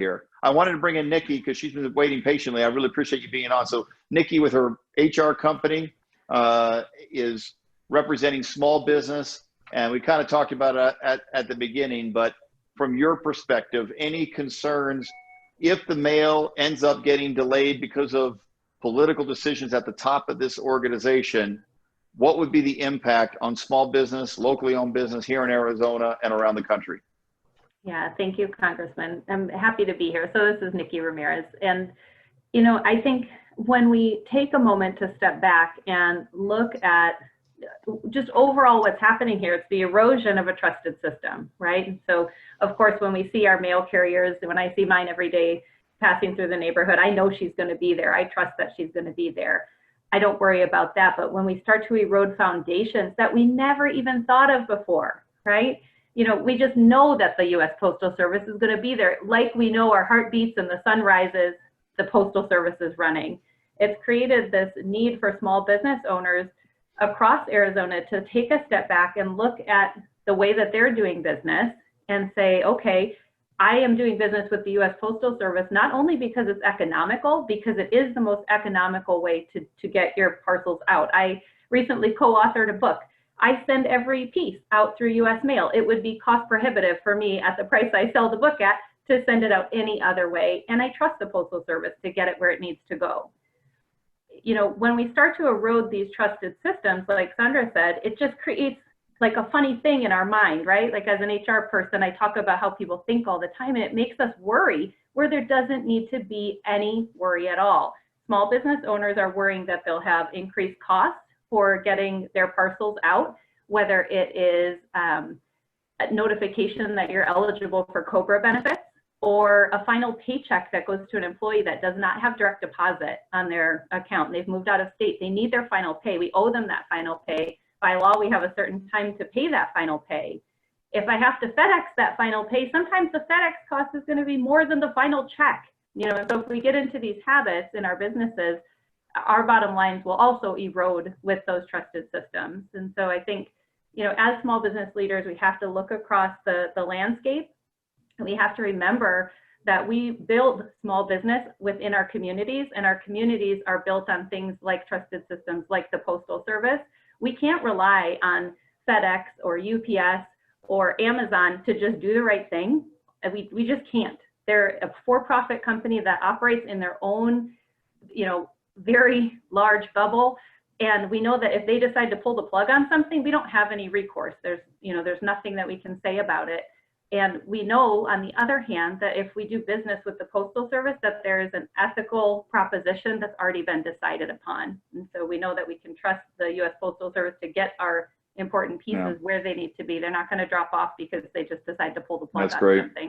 here. I wanted to bring in Niki because she's been waiting patiently. I really appreciate you being on. So Niki, with her HR company, is representing small business, and we kind of talked about it at the beginning, but from your perspective, any concerns if the mail ends up getting delayed because of political decisions at the top of this organization? What would be the impact on small business, locally owned business here in Arizona and around the country? Yeah, thank you, Congressman. I'm happy to be here. So this is Niki Ramirez. And, you know, I think when we take a moment to step back and look at just overall what's happening here, it's the erosion of a trusted system, right? And so, of course, when we see our mail carriers, when I see mine every day passing through the neighborhood, I know she's going to be there. I trust that she's going to be there. I don't worry about that. But when we start to erode foundations that we never even thought of before, right? You know, we just know that the U.S. Postal Service is going to be there. Like we know our heart beats and the sun rises, the Postal Service is running. It's created this need for small business owners across Arizona to take a step back and look at the way that they're doing business and say, okay, I am doing business with the U.S. Postal Service, not only because it's economical, because it is the most economical way to get your parcels out. I recently co-authored a book. I send every piece out through U.S. mail. It would be cost prohibitive for me at the price I sell the book at to send it out any other way. And I trust the Postal Service to get it where it needs to go. You know, when we start to erode these trusted systems, like Sandra said, it just creates like a funny thing in our mind, right? Like as an HR person, I talk about how people think all the time, and it makes us worry where there doesn't need to be any worry at all. Small business owners are worrying that they'll have increased costs for getting their parcels out, whether it is a notification that you're eligible for COBRA benefits, or a final paycheck that goes to an employee that does not have direct deposit on their account. They've moved out of state. They need their final pay. We owe them that final pay. By law, we have a certain time to pay that final pay. If I have to FedEx that final pay, sometimes the FedEx cost is going to be more than the final check. You know, so if we get into these habits in our businesses, our bottom lines will also erode with those trusted systems. And so I think, you know, as small business leaders, we have to look across the landscape. We have to remember that we build small business within our communities, and our communities are built on things like trusted systems like the Postal Service. We can't rely on FedEx or UPS or Amazon to just do the right thing. We just can't. They're a for-profit company that operates in their own, you know, very large bubble. And we know that if they decide to pull the plug on something, we don't have any recourse. There's nothing that we can say about it. And we know, on the other hand, that if we do business with the Postal Service, that there is an ethical proposition that's already been decided upon. And so we know that we can trust the U.S. Postal Service to get our important pieces where they need to be. They're not going to drop off because they just decide to pull the plug on something.